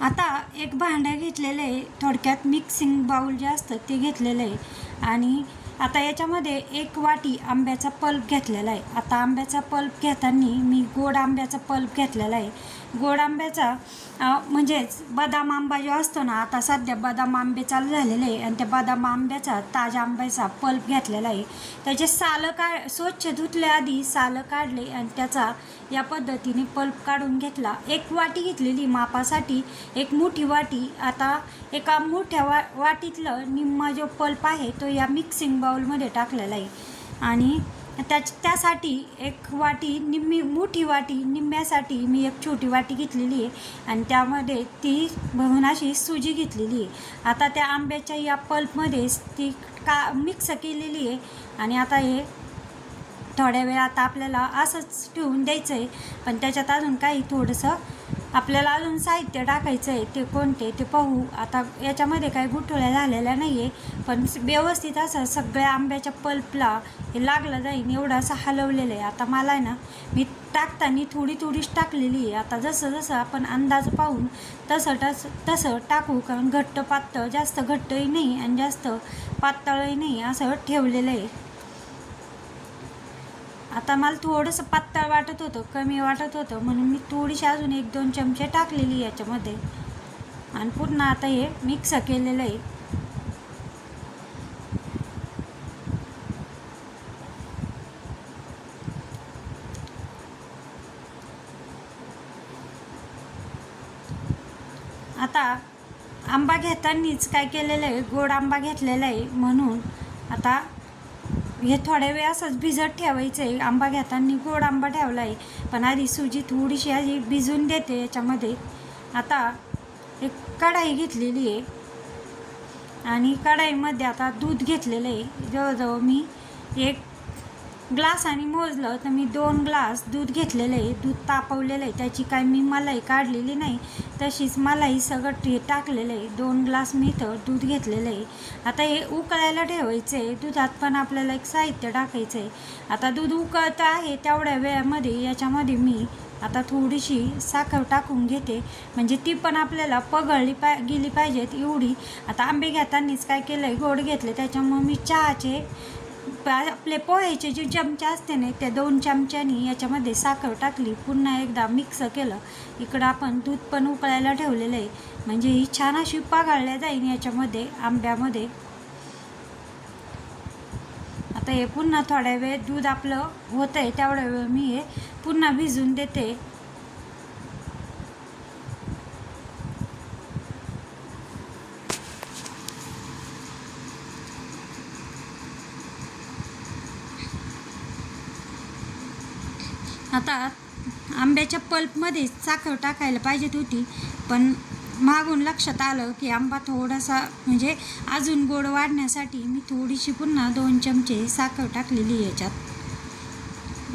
आता एक भांडं घेतलेलं आहे, थोडक्यात मिक्सिंग बाउल जे असतं ते घेतलेलं आहे. आणि आता याच्यामध्ये एक वाटी आंब्याचा पल्प घेतलेला आहे. आता आंब्याचा पल्प घेताना मी गोड आंब्याचा पल्प घेतलेला आहे. गोड आंब्याचा म्हणजेच बदाम आंबा जो असतो ना, आता सध्या बदाम आंबे चालू झालेले आहे आणि त्या बदाम आंब्याचा ताज्या आंब्याचा पल्प घेतलेला आहे. त्याचे सालं स्वच्छ धुतले, आधी सालं काढले आणि त्याचा या पद्धतीने पल्प काढून घेतला. एक वाटी घेतलेली मापासाठी, एक मोठी वाटी. आता एका मोठ्या वाटीतलं निम्मा जो पल्प आहे तो या मिक्सिंग बाउलमध्ये टाकलेला आहे. आणि त्यासाठी एक वाटी मोठी वाटी निम्म्यासाठी मी एक छोटी वाटी घेतलेली आहे आणि त्यामध्ये ती भरून अशी सुजी घेतलेली आहे. आता त्या आंब्याच्या या पल्पमध्ये ती मिक्स केलेली आहे. आणि आता हे थोड्या वेळ आता आपल्याला असंच ठेवून द्यायचं आहे. पण त्याच्यात अजून काही थोडंसं आपल्याला अजून साहित्य टाकायचं आहे. ते कोणते ते पाहू. आता याच्यामध्ये काही गुठळ्या झालेल्या नाही आहे, पण व्यवस्थित असं सगळ्या आंब्याच्या पल्पला हे लागलं जाईल एवढं असं हलवलेलं आहे. आता मला आहे ना, मी टाकताना थोडीच टाकलेली आहे. आता जसं आपण अंदाज पाहून तसं टाकू, कारण घट्ट पातळ, जास्त घट्टही नाही आणि जास्त पातळही नाही असं ठेवलेलं आहे. आता मला थोडंसं पातळ वाटत होतं, कमी वाटत होतं, म्हणून मी थोडीशी अजून 1-2 चमचे टाकलेली याच्यामध्ये आणि पुन्हा आता हे मिक्स केलेलं आहे. आता आंबा घेतानाच काय केलेलं आहे, गोड आंबा घेतलेला आहे म्हणून आता हे थोड्या वेळ असंच भिजत ठेवायचं आहे. आंबा घेताना गोड आंबा ठेवला आहे, पण आधी सुजी थोडीशी आधी भिजून देते याच्यामध्ये. आता एक कढाई घेतलेली आहे आणि कढाईमध्ये आता दूध घेतलेलं आहे. जवळजवळ मी 1 ग्लासाने मोजलं तर मी 2 ग्लास दूध घेतलेलं आहे. दूध तापवलेलं आहे, त्याची काय मी मलाई काढलेली नाही, तशीच मलाई सगळं हे टाकलेलं आहे. 2 ग्लास मी इथं दूध घेतलेलं आहे. आता हे उकळायला ठेवायचं आहे. दुधात पण आपल्याला एक साहित्य टाकायचं आहे. आता दूध उकळतं आहे तेवढ्या वेळामध्ये याच्यामध्ये मी आता थोडीशी साखर टाकून घेते, म्हणजे ती पण आपल्याला गेली पाहिजेत एवढी. आता आंबे घेतानाच काय केलं आहे, गोड घेतले, त्याच्यामुळे मी चहाचे आपले पोह्याचे जे चमचे असते ना, त्या 2 चमच्यानी याच्यामध्ये साखर टाकली, पुन्हा एकदा मिक्स केलं. इकडं आपण दूध पण उकळायला ठेवलेलं आहे, म्हणजे ही छान अशी पाघळल्या जाईल याच्यामध्ये आंब्यामध्ये. आता हे पुन्हा थोड्या वेळ दूध आपलं होतं आहे तेवढ्या वेळ मी हे पुन्हा भिजून देते. आता आंब्याच्या पल्पमध्ये साखर टाकायला पाहिजेत होती, पण मागून लक्षात आलं की आंबा थोडासा म्हणजे अजून गोड वाढण्यासाठी मी थोडीशी पुन्हा 2 चमचे साखर टाकलेली याच्यात.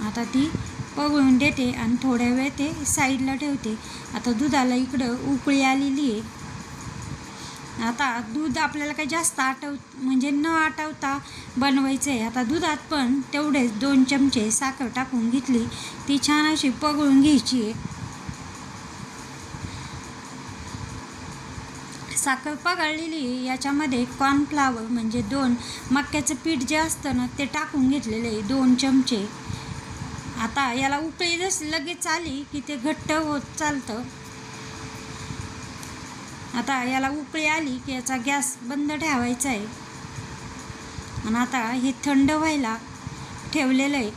आता ती पगळून देते आणि थोड्या वेळ ते साईडला ठेवते. आता दुधाला इकडं उकळी आलेली आहे. आता दूध आपल्याला काही जास्त म्हणजे न आटवता बनवायचं आहे. आता दुधात पण तेवढेच 2 चमचे साखर टाकून घेतली, ती छान अशी पगळून घ्यायची आहे. साखर पगळलेली याच्यामध्ये कॉर्नफ्लावर म्हणजे 2 मक्याचं पीठ जे असतं ना ते टाकून घेतलेलं आहे 2 चमचे. आता याला उकळी जशी लगेच आली की ते घट्ट होत चालतं. आता याला उकळी आली की याचा गॅस बंद ठेवायचा आहे आणि आता हे थंड व्हायला ठेवलेलं आहे.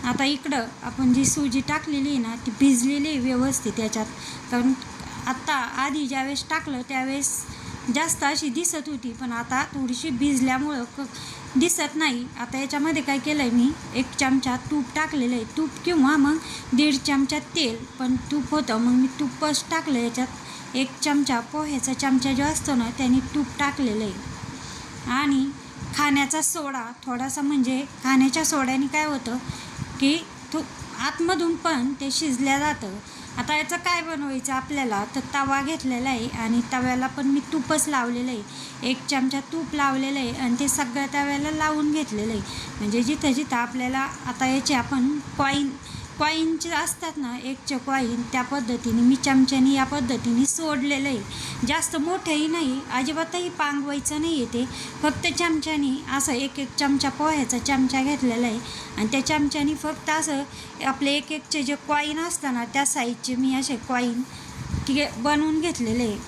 आता इकडं आपण जी सुजी टाकलेली आहे ना ती भिजलेली आहे व्यवस्थित याच्यात, कारण आत्ता आधी ज्यावेळेस टाकलं त्यावेळेस जास्त अशी दिसत होती, पण आता थोडीशी भिजल्यामुळं दिसत नाही. आता याच्यामध्ये काय केलं आहे, मी 1 चमचा तूप टाकलेलं आहे. तूप किंवा मग 1.5 चमचा तेल, पण तूप होतं मग मी तूपच टाकलं याच्यात. 1 चमचा पोह्याचा चमचा जो असतो ना त्याने तूप टाकलेलं आहे. आणि खाण्याचा सोडा थोडासा, म्हणजे खाण्याच्या सोड्याने काय होतं की आतमधून पण ते शिजल्या जातं. आता याचं काय बनवायचं आपल्याला, तर तवा घेतलेला आहे आणि तव्याला पण मी तूपच लावलेलं आहे. 1 चमचा तूप लावलेलं आहे आणि ते सगळ्या तव्याला लावून घेतलेलं आहे, म्हणजे जिथं जिथं आपल्याला आता याचे आपण कॉईनचे असतात ना, एकचे कॉईन, त्या पद्धतीने मी चमच्याने या पद्धतीने सोडलेलं आहे. जास्त मोठंही नाही, अजिबातही पांगवायचं नाही आहे ते. फक्त चमच्याने असं एक चमचा पोह्याचा चमचा घेतलेला आहे आणि त्या चमच्याने फक्त असं आपले एकचे जे कॉईन असतात ना, त्या साईजचे मी असे कॉईन बनवून घेतलेले आहे.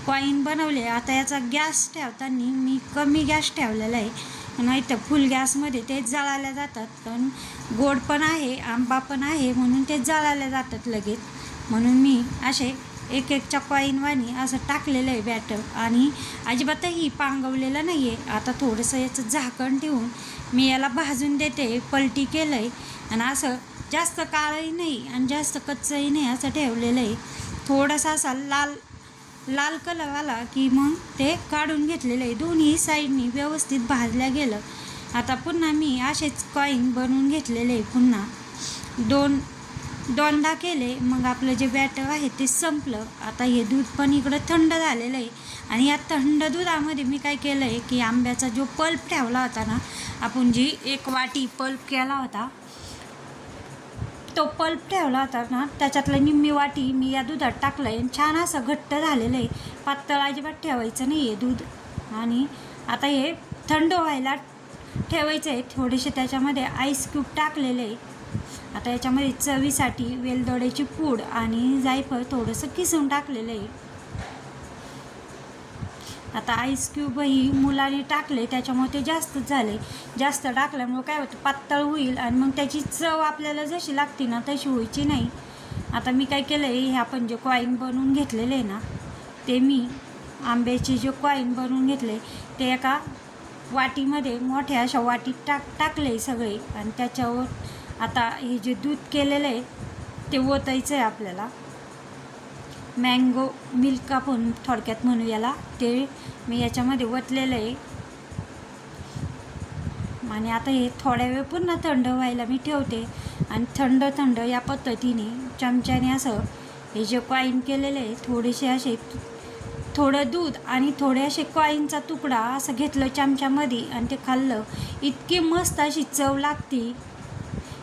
कॉईन बनवले. आता याचा गॅस ठेवताना मी कमी गॅस ठेवलेला आहे, नाही तर फुल गॅसमध्ये ते जळायला जातात. पण गोड पण आहे, आंबा पण आहे, म्हणून ते जळायला जातात लगेच. म्हणून मी असे एकच्या कॉईनवानी असं टाकलेलं आहे बॅटर आणि अजिबातही पांगवलेलं नाही आहे. आता थोडंसं याचं झाकण ठेवून मी याला भाजून देते. पलटी केलं आहे आणि असं जास्त काळंही नाही आणि जास्त कच्चंही नाही असं ठेवलेलं आहे. थोडासा असा लाल कलर आला की मग ते काढून घेतलेलं आहे. दोन्ही साईडनी व्यवस्थित भाजल्या गेलं. आता पुन्हा मी असेच कॉईन बनवून घेतलेले आहे. पुन्हा दोनदा केले. मग आपलं जे बॅटर आहे ते संपलं. आता हे दूध पण इकडं थंड झालेलं आहे आणि या थंड दुधामध्ये मी काय केलं आहे की आंब्याचा जो पल्प ठेवला होता ना, आपण जी 1 वाटी पल्प केला होता, तो पल्प ठेवला होता ना, त्याच्यातलं निम्मी वाटी मी या दुधात टाकलं आहे. छान असं घट्ट झालेलं आहे. पातळ अजिबात ठेवायचं नाही आहे दूध. आणि आता हे थंड व्हायला ठेवायचं आहे. थोडेसे त्याच्यामध्ये आईस क्यूब टाकलेले आहे. आता याच्यामध्ये चवीसाठी वेलदोड्याची पूड आणि जायफळ थोडंसं किसून टाकलेलं आहे. आता आईस क्यूबही मुलाने टाकले, त्याच्यामुळे ते जास्तच झाले. जास्त टाकल्यामुळे काय होतं, पातळ होईल आणि मग त्याची चव आपल्याला जशी लागते ना तशी व्हायची नाही. आता मी काय केलं आहे, हे आपण जे कॉईन बनवून घेतलेले आहे ना, ते मी आंब्याचे जे कॉईन बनवून घेतले ते एका वाटीमध्ये, मोठ्या अशा वाटीत टाकले सगळे. आणि त्याच्यावर आता हे जे दूध केलेलं आहे ते ओतायचं आहे आपल्याला. मँगो मिल्क आपण थोडक्यात म्हणू याला, ते मी याच्यामध्ये ओतलेलं आहे. आणि आता हे थोड्या वेळ पुन्हा थंड व्हायला मी ठेवते. आणि थंड या पद्धतीने चमच्याने असं हे जे कॉईन केलेले आहे, थोडेसे असे थोडं दूध आणि थोडे असे कॉईनचा तुकडा असं घेतलं चमच्यामध्ये आणि ते खाल्लं. इतकी मस्त अशी चव लागते.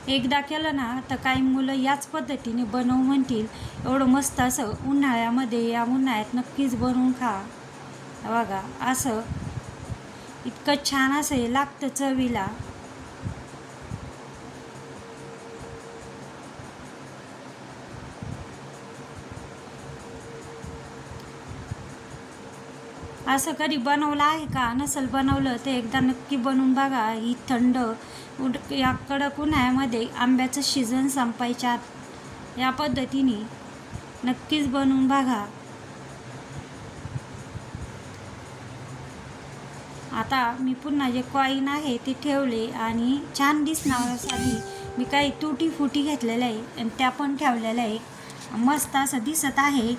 एकदा केलं ना तर काही मुलं याच पद्धतीने बनवू म्हणतील. एवढं मस्त असं उन्हाळ्यामध्ये, या उन्हाळ्यात नक्कीच बनवून खा. बघा असं इतकं छान असं हे लागतं चवीला. असं कधी बनवलं आहे का? नसेल बनवलं तर एकदा नक्की बनवून बघा. ही थंड या कडक उन्हाळ्यामध्ये आंब्याचं सीझन संपायच्या या पद्धतीने नक्कीच बनवून बघा. आता मी पुन्हा जे कॉईन आहे ते ठेवले आणि छान दिसण्यासाठी मी काही तुटी फुटी घेतलेल्या आहे आणि त्या पण ठेवलेल्या आहे. मस्त असं दिसत आहे.